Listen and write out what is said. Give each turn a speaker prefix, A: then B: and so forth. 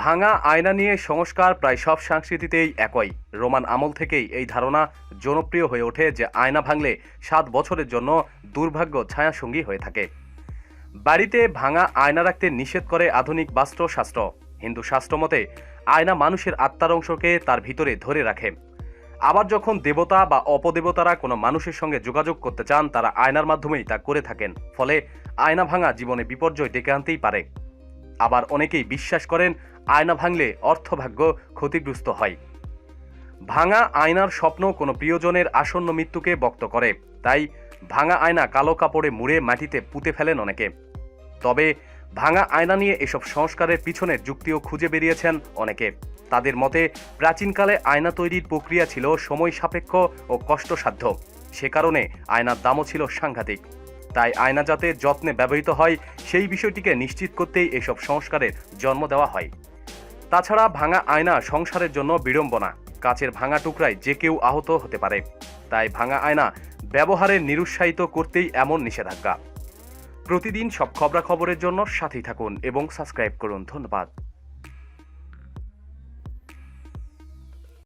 A: ভাঙা আয়না নিয়ে সংস্কার প্রায় সব সংস্কৃতিতেই একই। রোমান আমল থেকেই এই ধারণা জনপ্রিয় হয়ে ওঠে যে আয়না ভাঙলে 7 বছরের জন্য দুর্ভাগ্য ছায়াসঙ্গী হয়ে থাকে। বাড়িতে ভাঙা আয়না রাখতে নিষেধ করে আধুনিক বাস্তুশাস্ত্র। হিন্দু শাস্ত্র মতে আয়না মানুষের আত্মার অংশকে তার ভিতরে ধরে রাখে। আবার যখন দেবতা বা অপদেবতারা কোনো মানুষের সঙ্গে যোগাযোগ করতে চান, তারা আয়নার মাধ্যমেই তা করে থাকেন। ফলে আয়না ভাঙা জীবনে বিপর্যয় ডেকে আনতেই পারে। আবার অনেকেই বিশ্বাস করেন আয়না ভাঙলে অর্থভাগ্য ক্ষতিগ্রস্ত হয়। ভাঙা আয়নার স্বপ্ন কোনো প্রিয়জনের আসন্ন মৃত্যুকে ব্যক্ত করে। তাই ভাঙা আয়না কালো কাপড়ে মুড়ে মাটিতে পুঁতে ফেলেন অনেকে। তবে ভাঙা আয়না নিয়ে এসব সংস্কারের পিছনের যুক্তিও খুঁজে বেরিয়েছেন অনেকে। তাদের মতে প্রাচীনকালে আয়না তৈরির প্রক্রিয়া ছিল সময় সাপেক্ষ ও কষ্টসাধ্য। সে কারণে আয়নার দামও ছিল সাংঘাতিক। তাই আয়না যাতে যত্নে ব্যবহৃত হয় সেই বিষয়টিকে নিশ্চিত করতেই এসব সংস্কারের জন্ম দেওয়া হয়। তাছাড়া ভাঙা আয়না সংসারের জন্য বিড়ম্বনা। কাচের ভাঙা টুকরায় যে কেউ আহত হতে পারে। তাই ভাঙা আয়না ব্যবহারের নিরুৎসাহিত করতেই এমন নিষেধাজ্ঞা। প্রতিদিন সব খবরাখবরের জন্য সাথেই থাকুন এবং সাবস্ক্রাইব করুন। ধন্যবাদ।